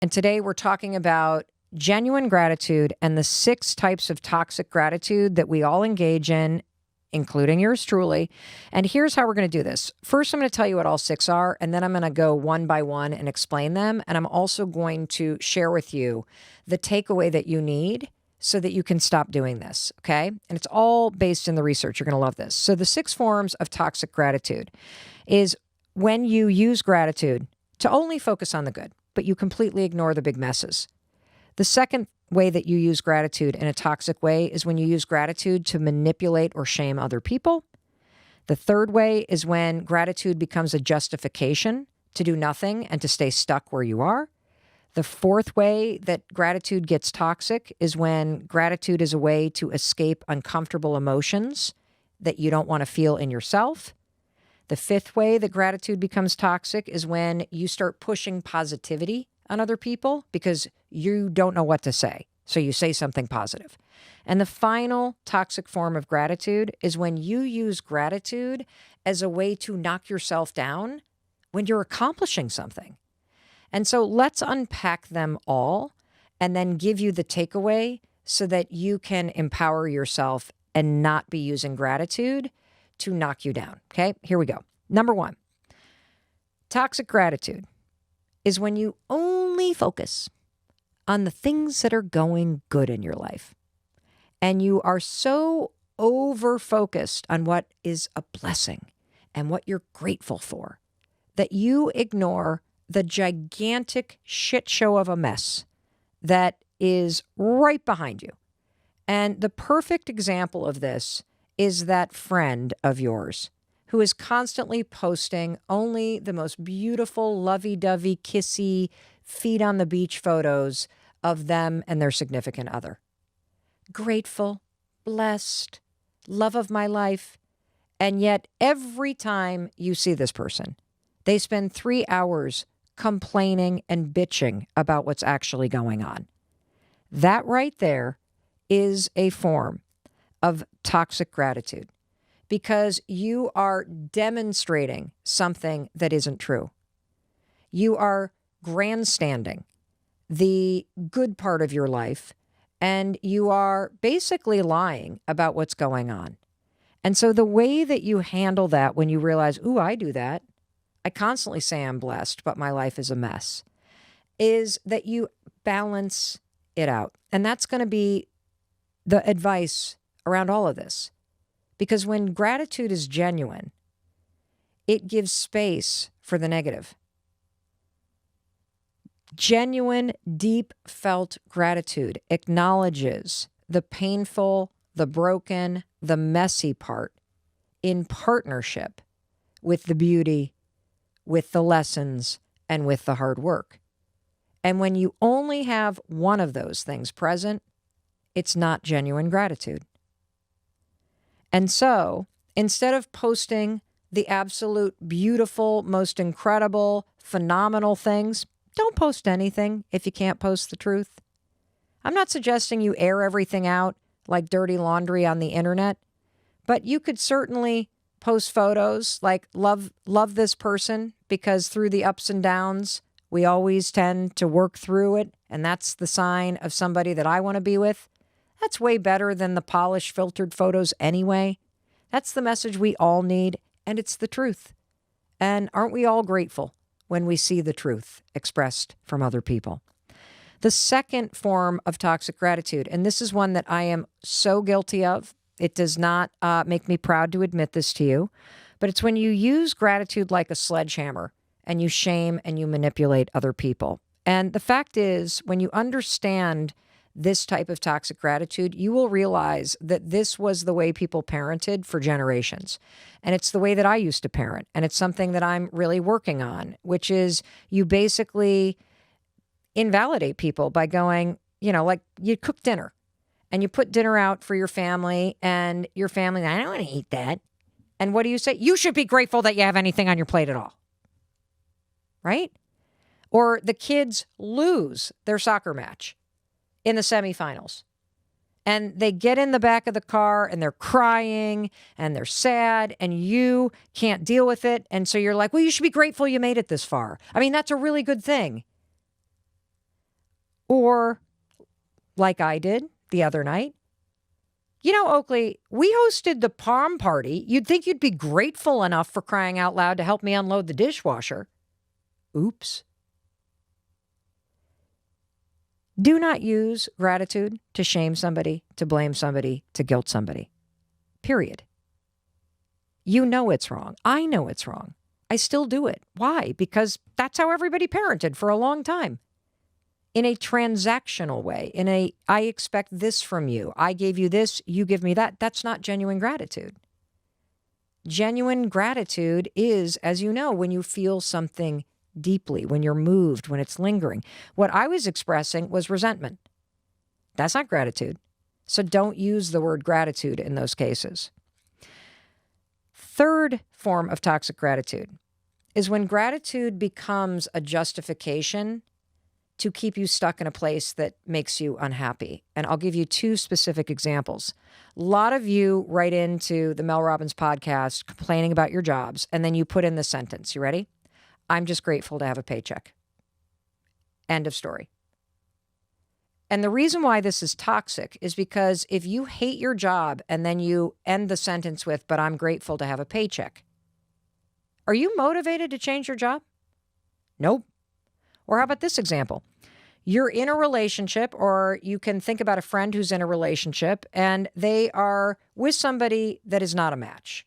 And today we're talking about genuine gratitude and the 6 types of toxic gratitude that we all engage in, including yours truly. And here's how we're going to do this. First, I'm going to tell you what all 6 are, and then I'm going to go one by one and explain them. And I'm also going to share with you the takeaway that you need so that you can stop doing this, okay? And it's all based in the research. You're going to love this. So the 6 forms of toxic gratitude is when you use gratitude to only focus on the good, but you completely ignore the big messes. The second way that you use gratitude in a toxic way is when you use gratitude to manipulate or shame other people. The third way is when gratitude becomes a justification to do nothing and to stay stuck where you are. The fourth way that gratitude gets toxic is when gratitude is a way to escape uncomfortable emotions that you don't want to feel in yourself. The fifth way that gratitude becomes toxic is when you start pushing positivity on other people because you don't know what to say. So you say something positive. And the final toxic form of gratitude is when you use gratitude as a way to knock yourself down when you're accomplishing something. And so let's unpack them all and then give you the takeaway so that you can empower yourself and not be using gratitude to knock you down. Okay, here we go. Number 1, toxic gratitude is when you only focus on the things that are going good in your life. And you are so over-focused on what is a blessing and what you're grateful for that you ignore the gigantic shit show of a mess that is right behind you. And the perfect example of this is that friend of yours who is constantly posting only the most beautiful, lovey-dovey, kissy, feet on the beach photos of them and their significant other. Grateful, blessed, love of my life. And yet every time you see this person, they spend 3 hours complaining and bitching about what's actually going on. That right there is a form of toxic gratitude because you are demonstrating something that isn't true. You are grandstanding the good part of your life, and you are basically lying about what's going on. And so the way that you handle that when you realize, ooh, I do that, I constantly say I'm blessed, but my life is a mess, is that you balance it out. And that's going to be the advice around all of this. Because when gratitude is genuine, it gives space for the negative. Genuine, deep felt gratitude acknowledges the painful, the broken, the messy part in partnership with the beauty, with the lessons, and with the hard work. And when you only have one of those things present, it's not genuine gratitude. And so, instead of posting the absolute beautiful, most incredible, phenomenal things, don't post anything if you can't post the truth. I'm not suggesting you air everything out like dirty laundry on the internet, but you could certainly post photos like love this person because through the ups and downs, we always tend to work through it. And that's the sign of somebody that I want to be with. That's way better than the polished, filtered photos anyway. That's the message we all need, and it's the truth. And aren't we all grateful when we see the truth expressed from other people? The second form of toxic gratitude, and this is one that I am so guilty of. It does not make me proud to admit this to you, but it's when you use gratitude like a sledgehammer and you shame and you manipulate other people. And the fact is, when you understand this type of toxic gratitude, you will realize that this was the way people parented for generations. And it's the way that I used to parent. And it's something that I'm really working on, which is you basically invalidate people by going, like you cook dinner and you put dinner out for your family and your family, I don't want to eat that. And what do you say? You should be grateful that you have anything on your plate at all. Right? Or the kids lose their soccer match in the semifinals. And they get in the back of the car and they're crying and they're sad and you can't deal with it. And so you're like, well, you should be grateful you made it this far. I mean, that's a really good thing. Or like I did the other night. You know, Oakley, we hosted the prom party. You'd think you'd be grateful enough, for crying out loud, to help me unload the dishwasher. Oops. Do not use gratitude to shame somebody, to blame somebody, to guilt somebody. Period. You know it's wrong. I know it's wrong. I still do it. Why? Because that's how everybody parented for a long time. In a transactional way, I expect this from you. I gave you this, you give me that. That's not genuine gratitude. Genuine gratitude is, as you know, when you feel something deeply, when you're moved, when it's lingering. What I was expressing was resentment. That's not gratitude. So don't use the word gratitude in those cases. Third form of toxic gratitude is when gratitude becomes a justification to keep you stuck in a place that makes you unhappy. And I'll give you two specific examples. A lot of you write into the Mel Robbins podcast complaining about your jobs, and then you put in the sentence. You ready? I'm just grateful to have a paycheck. End of story. And the reason why this is toxic is because if you hate your job and then you end the sentence with, but I'm grateful to have a paycheck, are you motivated to change your job? Nope. Or how about this example? You're in a relationship, or you can think about a friend who's in a relationship and they are with somebody that is not a match,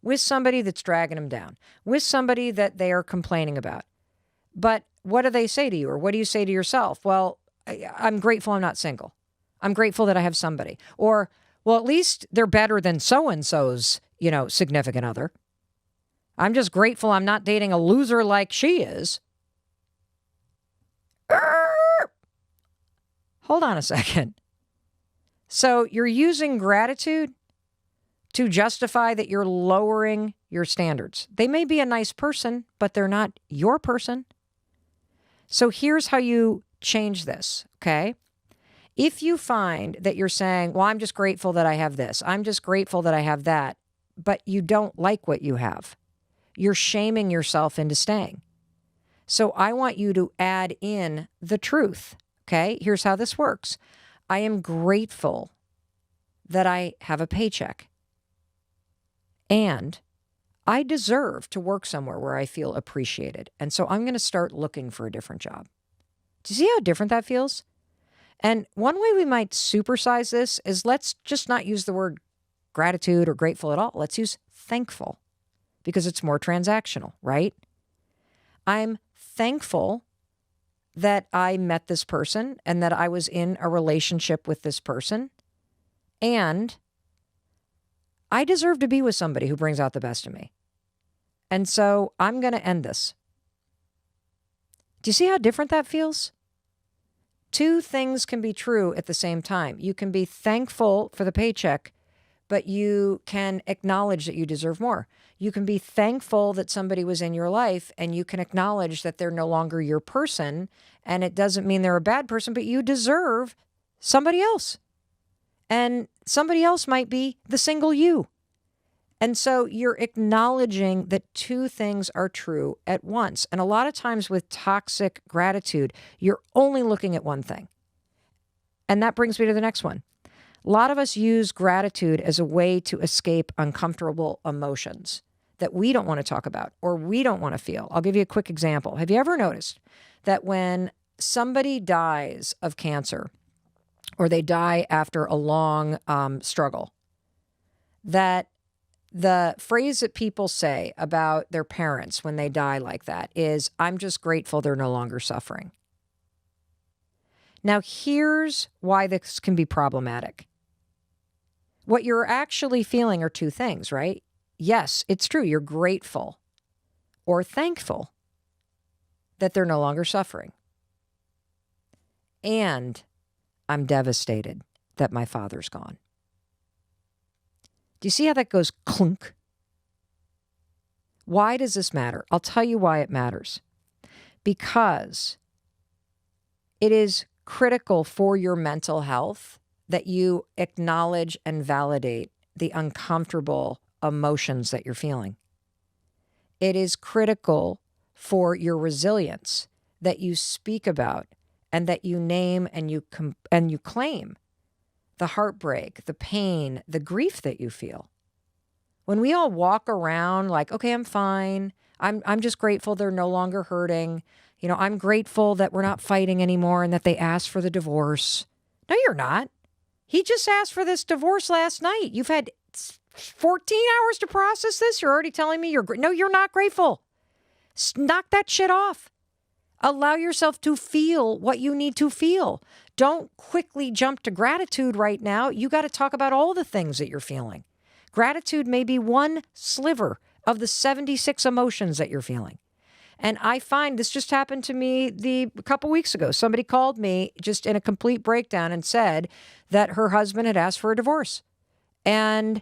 with somebody that's dragging them down, with somebody that they are complaining about. But what do they say to you? Or what do you say to yourself? Well, I'm grateful I'm not single. I'm grateful that I have somebody. Or, well, at least they're better than so-and-so's, significant other. I'm just grateful I'm not dating a loser like she is. Hold on a second. So you're using gratitude to justify that you're lowering your standards. They may be a nice person, but they're not your person. So here's how you change this, okay? If you find that you're saying, well, I'm just grateful that I have this, I'm just grateful that I have that, but you don't like what you have, you're shaming yourself into staying. So I want you to add in the truth, okay? Here's how this works. I am grateful that I have a paycheck. And I deserve to work somewhere where I feel appreciated. And so I'm going to start looking for a different job. Do you see how different that feels? And one way we might supersize this is, let's just not use the word gratitude or grateful at all. Let's use thankful, because it's more transactional, right? I'm thankful that I met this person and that I was in a relationship with this person. And I deserve to be with somebody who brings out the best in me. And so I'm going to end this. Do you see how different that feels? Two things can be true at the same time. You can be thankful for the paycheck, but you can acknowledge that you deserve more. You can be thankful that somebody was in your life, and you can acknowledge that they're no longer your person. And it doesn't mean they're a bad person, but you deserve somebody else. And somebody else might be the single you. And so you're acknowledging that two things are true at once. And a lot of times with toxic gratitude, you're only looking at one thing. And that brings me to the next one. A lot of us use gratitude as a way to escape uncomfortable emotions that we don't want to talk about or we don't want to feel. I'll give you a quick example. Have you ever noticed that when somebody dies of cancer, or they die after a long struggle, that the phrase that people say about their parents when they die like that is, I'm just grateful they're no longer suffering. Now, here's why this can be problematic. What you're actually feeling are two things, right? Yes, it's true. You're grateful or thankful that they're no longer suffering. And I'm devastated that my father's gone. Do you see how that goes clunk? Why does this matter? I'll tell you why it matters. Because it is critical for your mental health that you acknowledge and validate the uncomfortable emotions that you're feeling. It is critical for your resilience that you speak about and that you name and you claim the heartbreak, the pain, the grief that you feel. When we all walk around like, okay, I'm fine. I'm just grateful they're no longer hurting. I'm grateful that we're not fighting anymore and that they asked for the divorce. No, you're not. He just asked for this divorce last night. You've had 14 hours to process this. You're already telling me no, you're not grateful. Knock that shit off. Allow yourself to feel what you need to feel. Don't quickly jump to gratitude right now. You got to talk about all the things that you're feeling. Gratitude may be one sliver of the 76 emotions that you're feeling. And I find this just happened to me a couple weeks ago. Somebody called me just in a complete breakdown and said that her husband had asked for a divorce. And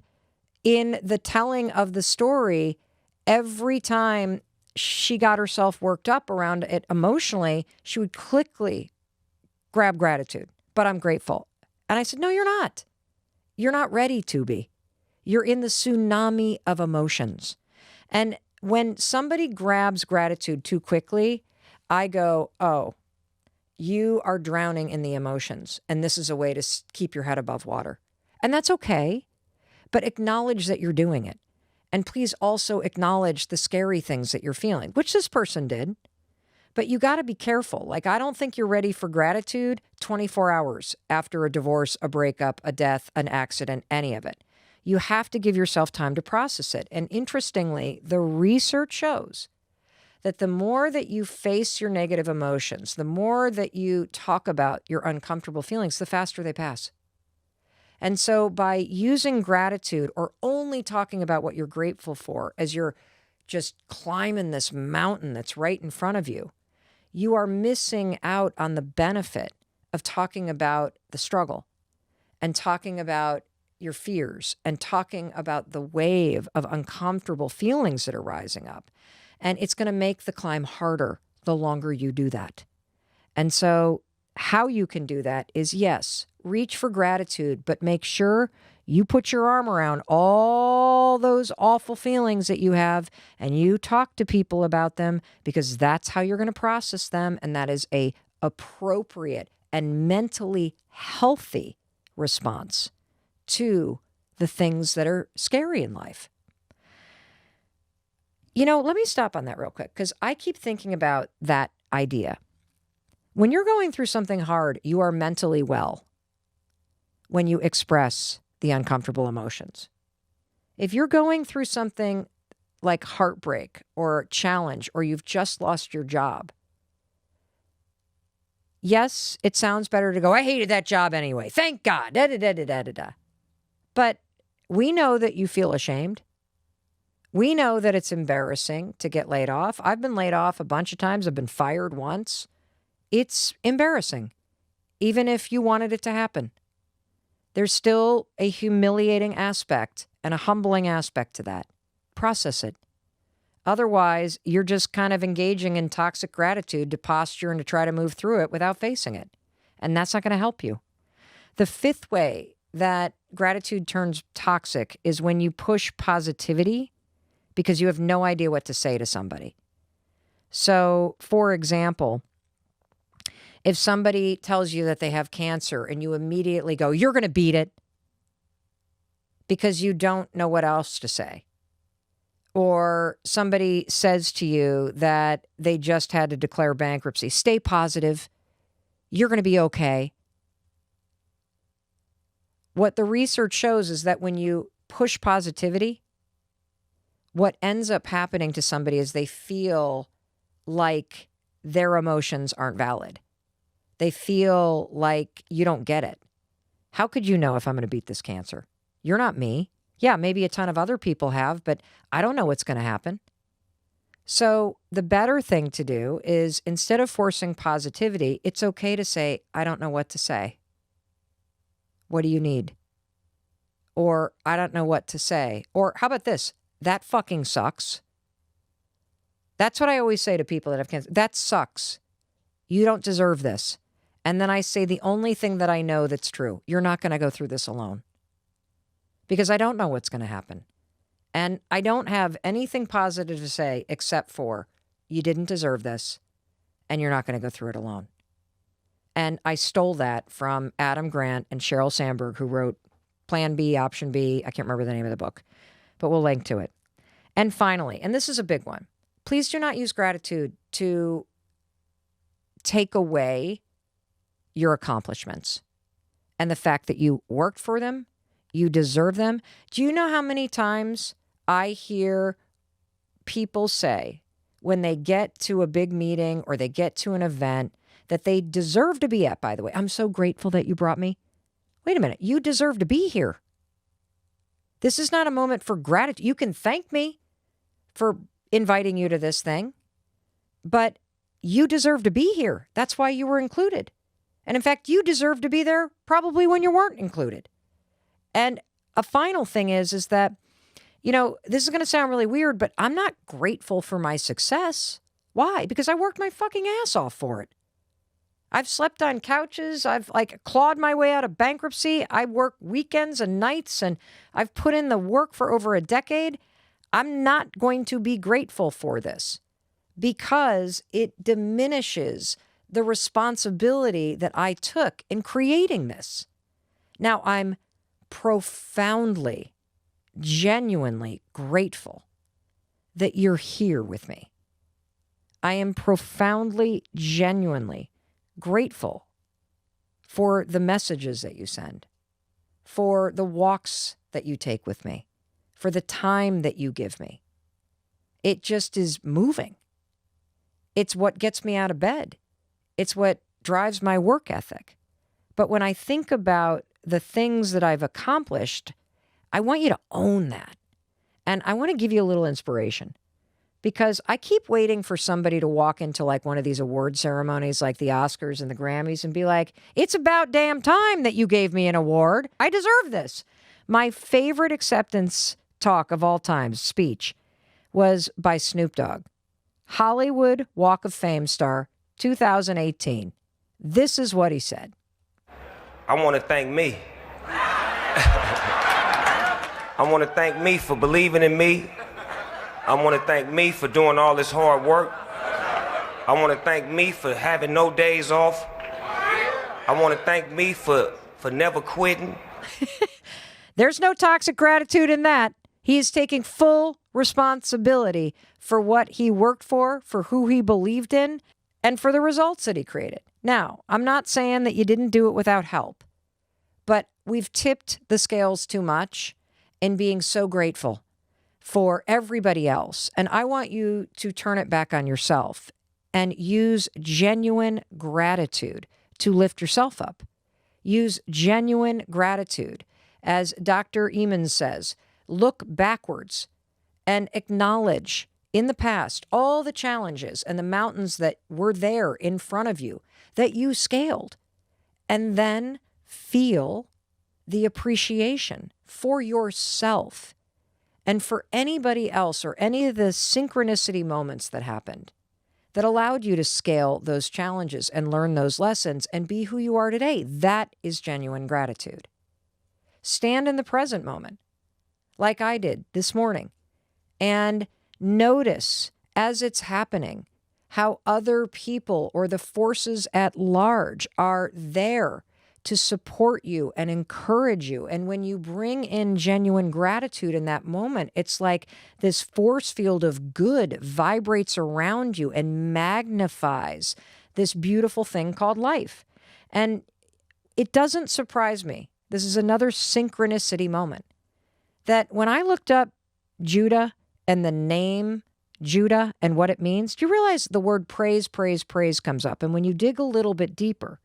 in the telling of the story, every time she got herself worked up around it emotionally, she would quickly grab gratitude. But I'm grateful. And I said, no, you're not. You're not ready to be. You're in the tsunami of emotions. And when somebody grabs gratitude too quickly, I go, oh, you are drowning in the emotions. And this is a way to keep your head above water. And that's okay. But acknowledge that you're doing it. And please also acknowledge the scary things that you're feeling, which this person did. But you got to be careful. Like, I don't think you're ready for gratitude 24 hours after a divorce, a breakup, a death, an accident, any of it. You have to give yourself time to process it. And interestingly, the research shows that the more that you face your negative emotions, the more that you talk about your uncomfortable feelings, the faster they pass. And so by using gratitude or only talking about what you're grateful for as you're just climbing this mountain that's right in front of you, you are missing out on the benefit of talking about the struggle and talking about your fears and talking about the wave of uncomfortable feelings that are rising up. And it's going to make the climb harder the longer you do that. And so how you can do that is, yes, reach for gratitude, but make sure you put your arm around all those awful feelings that you have and you talk to people about them, because that's how you're going to process them. And that is a appropriate and mentally healthy response to the things that are scary in life. Let me stop on that real quick, because I keep thinking about that idea. When you're going through something hard, you are mentally well when you express the uncomfortable emotions. If you're going through something like heartbreak or challenge, or you've just lost your job, yes, it sounds better to go, I hated that job anyway. Thank God. Da, da, da, da, da, da. But we know that you feel ashamed. We know that it's embarrassing to get laid off. I've been laid off a bunch of times. I've been fired once. It's embarrassing, even if you wanted it to happen. There's still a humiliating aspect and a humbling aspect to that. Process it. Otherwise, you're just kind of engaging in toxic gratitude to posture and to try to move through it without facing it. And that's not going to help you. The fifth way that gratitude turns toxic is when you push positivity because you have no idea what to say to somebody. So, for example, if somebody tells you that they have cancer and you immediately go, you're going to beat it, because you don't know what else to say. Or somebody says to you that they just had to declare bankruptcy. Stay positive. You're going to be okay. What the research shows is that when you push positivity, what ends up happening to somebody is they feel like their emotions aren't valid. They feel like you don't get it. How could you know if I'm going to beat this cancer? You're not me. Yeah, maybe a ton of other people have, but I don't know what's going to happen. So the better thing to do is, instead of forcing positivity, it's okay to say, I don't know what to say. What do you need? Or I don't know what to say. Or how about this? That fucking sucks. That's what I always say to people that have cancer. That sucks. You don't deserve this. And then I say the only thing that I know that's true. You're not going to go through this alone. Because I don't know what's going to happen. And I don't have anything positive to say except for, you didn't deserve this, and you're not going to go through it alone. And I stole that from Adam Grant and Sheryl Sandberg, who wrote Plan B, Option B. I can't remember the name of the book, but we'll link to it. And finally, and this is a big one, please do not use gratitude to take away your accomplishments and the fact that you worked for them, you deserve them. Do you know how many times I hear people say when they get to a big meeting or they get to an event that they deserve to be at, by the way? I'm so grateful that you brought me. Wait a minute, you deserve to be here. This is not a moment for gratitude. You can thank me for inviting you to this thing, but you deserve to be here. That's why you were included. And in fact, you deserve to be there probably when you weren't included. And a final thing is that, this is going to sound really weird, but I'm not grateful for my success. Why? Because I worked my fucking ass off for it. I've slept on couches. I've clawed my way out of bankruptcy. I work weekends and nights, and I've put in the work for over a decade. I'm not going to be grateful for this because it diminishes the responsibility that I took in creating this. Now, I'm profoundly, genuinely grateful that you're here with me. I am profoundly, genuinely grateful for the messages that you send, for the walks that you take with me, for the time that you give me. It just is moving. It's what gets me out of bed. It's what drives my work ethic. But when I think about the things that I've accomplished, I want you to own that. And I want to give you a little inspiration because I keep waiting for somebody to walk into one of these award ceremonies like the Oscars and the Grammys and be like, it's about damn time that you gave me an award. I deserve this. My favorite acceptance talk of all time, speech, was by Snoop Dogg. Hollywood Walk of Fame star, 2018. This is what he said. I want to thank me. I want to thank me for believing in me. I want to thank me for doing all this hard work. I want to thank me for having no days off. I want to thank me for never quitting. There's no toxic gratitude in that. He is taking full responsibility for what he worked for who he believed in, and for the results that he created. Now, I'm not saying that you didn't do it without help, but we've tipped the scales too much in being so grateful for everybody else. And I want you to turn it back on yourself and use genuine gratitude to lift yourself up. Use genuine gratitude. As Dr. Emmons says, look backwards and acknowledge in the past all the challenges and the mountains that were there in front of you that you scaled, and then feel the appreciation for yourself and for anybody else or any of the synchronicity moments that happened that allowed you to scale those challenges and learn those lessons and be who you are today. That is genuine gratitude. Stand in the present moment, like I did this morning, and notice as it's happening how other people or the forces at large are there to support you and encourage you. And when you bring in genuine gratitude in that moment, it's like this force field of good vibrates around you and magnifies this beautiful thing called life. And it doesn't surprise me. This is another synchronicity moment that when I looked up Judah and the name Judah and what it means, do you realize the word praise, praise, praise comes up? And when you dig a little bit deeper,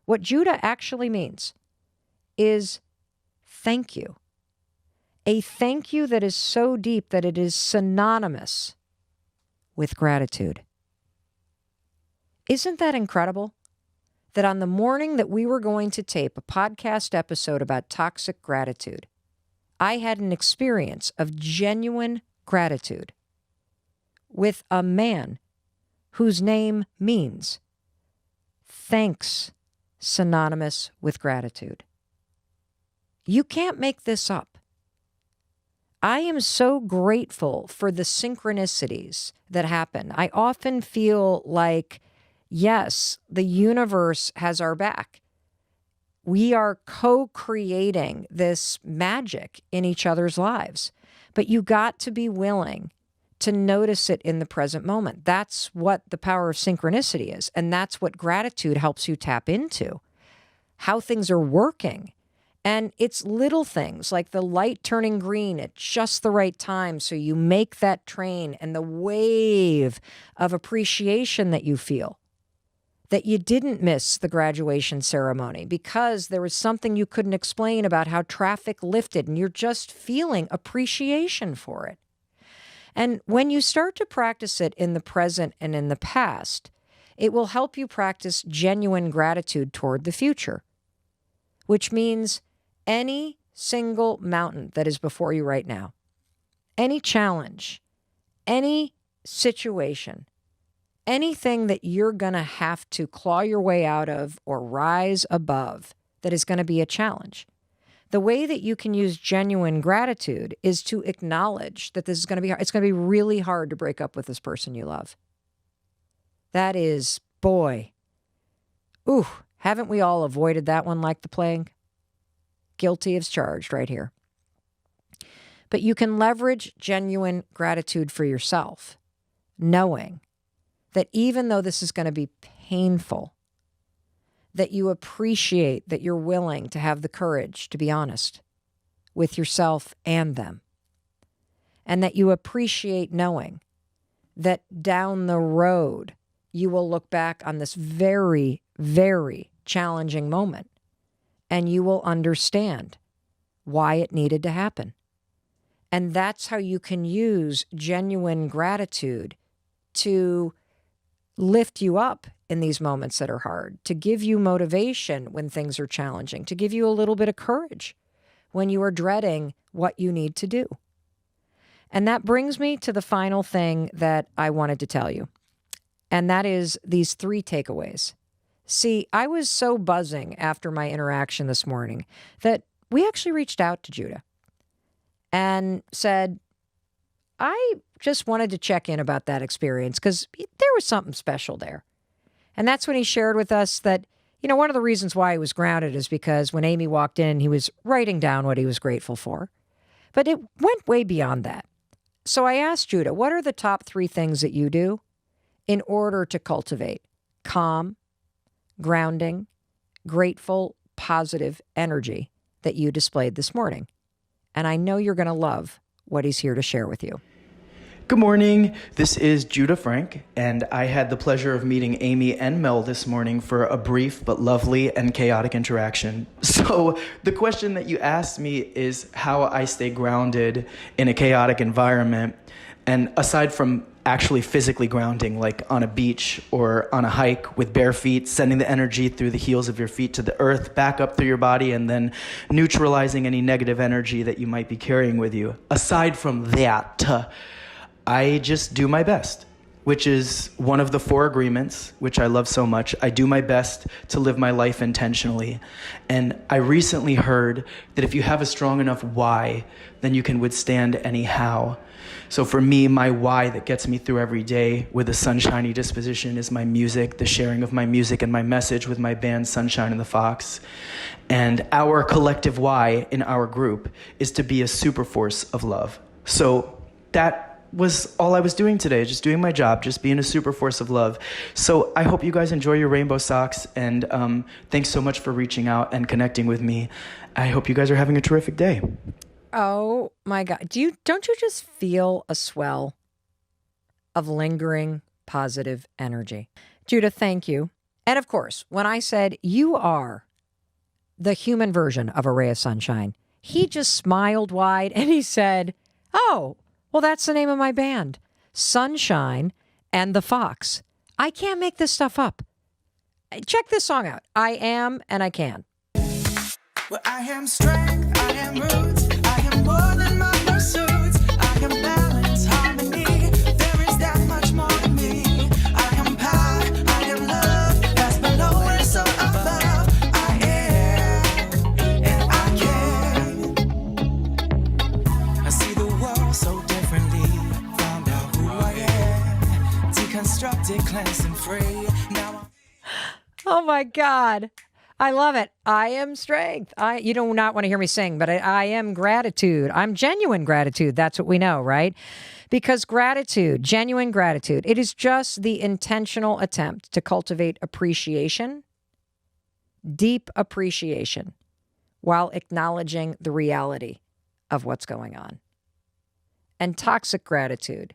what Judah actually means is thank you. A thank you that is so deep that it is synonymous with gratitude. Isn't that incredible? That on the morning that we were going to tape a podcast episode about toxic gratitude, I had an experience of genuine gratitude with a man whose name means thanks, synonymous with gratitude. You can't make this up. I am so grateful for the synchronicities that happen. I often feel like, Yes, the universe has our back. We are co-creating this magic in each other's lives. But you got to be willing to notice it in the present moment. That's what the power of synchronicity is. And that's what gratitude helps you tap into, how things are working. And it's little things like the light turning green at just the right time. So you make that train, and the wave of appreciation that you feel, that you didn't miss the graduation ceremony because there was something you couldn't explain about how traffic lifted, and you're just feeling appreciation for it. And when you start to practice it in the present and in the past, it will help you practice genuine gratitude toward the future, which means any single mountain that is before you right now, any challenge, any situation, anything that you're going to have to claw your way out of or rise above that is going to be a challenge. The way that you can use genuine gratitude is to acknowledge that this is going to be hard. It's going to be really hard to break up with this person you love. That is, boy, ooh, haven't we all avoided that one like the plague? Guilty as charged right here. But you can leverage genuine gratitude for yourself, knowing that even though this is going to be painful, that you appreciate that you're willing to have the courage to be honest with yourself and them. And that you appreciate knowing that down the road, you will look back on this very, very challenging moment and you will understand why it needed to happen. And that's how you can use genuine gratitude to lift you up in these moments that are hard, to give you motivation when things are challenging, to give you a little bit of courage when you are dreading what you need to do. And that brings me to the final thing that I wanted to tell you, and that is these 3 takeaways. See, I was so buzzing after my interaction this morning that we actually reached out to Judah and said, I just wanted to check in about that experience because there was something special there. And that's when he shared with us that, one of the reasons why he was grounded is because when Amy walked in, he was writing down what he was grateful for. But it went way beyond that. So I asked Judah, what are the top 3 things that you do in order to cultivate calm, grounding, grateful, positive energy that you displayed this morning? And I know you're going to love what he's here to share with you. Good morning. This is Judah Frank, and I had the pleasure of meeting Amy and Mel this morning for a brief but lovely and chaotic interaction. So the question that you asked me is how I stay grounded in a chaotic environment. And aside from actually physically grounding, like on a beach or on a hike with bare feet, sending the energy through the heels of your feet to the earth, back up through your body, and then neutralizing any negative energy that you might be carrying with you. Aside from that, I just do my best, which is one of the 4 agreements, which I love so much. I do my best to live my life intentionally. And I recently heard that if you have a strong enough why, then you can withstand any how. So for me, my why that gets me through every day with a sunshiny disposition is my music, the sharing of my music and my message with my band Sunshine and the Fox. And our collective why in our group is to be a super force of love. So that was all I was doing today, just doing my job, just being a super force of love. So I hope you guys enjoy your rainbow socks, and thanks so much for reaching out and connecting with me. I hope you guys are having a terrific day. Oh my God. Don't you just feel a swell of lingering positive energy? Judah, thank you. And of course, when I said you are the human version of a ray of sunshine, he just smiled wide and he said, oh, well, that's the name of my band, Sunshine and the Fox. I can't make this stuff up. Check this song out. I am and I can. Well, I am strength, I am roots, I am more than my pursuits. I am balance, harmony, there is that much more to me. I am power, I am love, that's below and so above. I am, and I can. I see the world so differently, found out who I am, deconstructed, cleansed and free. Now I'm my God. I love it. I am strength. You do not want to hear me sing, but I am gratitude. I'm genuine gratitude. That's what we know, right? Because gratitude, genuine gratitude, it is just the intentional attempt to cultivate appreciation, deep appreciation, while acknowledging the reality of what's going on. And toxic gratitude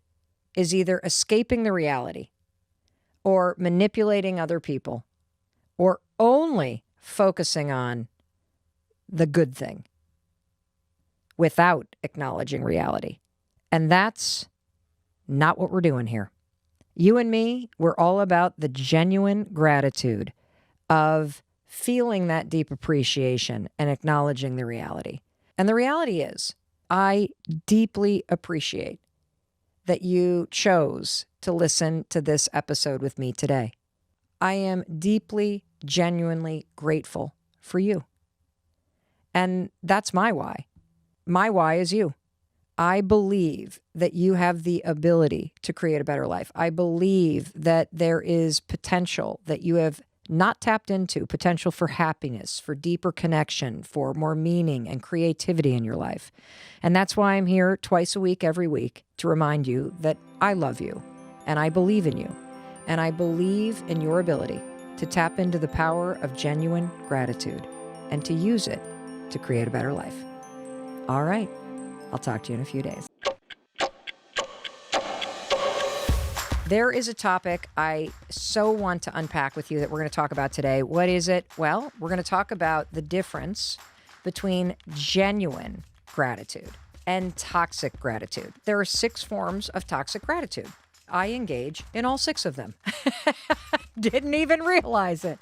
is either escaping the reality or manipulating other people or only focusing on the good thing without acknowledging reality. And that's not what we're doing here. You and me, we're all about the genuine gratitude of feeling that deep appreciation and acknowledging the reality. And the reality is, I deeply appreciate that you chose to listen to this episode with me today. I am deeply, genuinely grateful for you. And that's my why. My why is you. I believe that you have the ability to create a better life. I believe that there is potential that you have not tapped into, potential for happiness, for deeper connection, for more meaning and creativity in your life. And that's why I'm here twice a week, every week, to remind you that I love you and I believe in you. And I believe in your ability to tap into the power of genuine gratitude and to use it to create a better life. All right. I'll talk to you in a few days. There is a topic I so want to unpack with you that we're going to talk about today. What is it? Well, we're going to talk about the difference between genuine gratitude and toxic gratitude. There are 6 forms of toxic gratitude. I engage in all 6 of them. Didn't even realize it.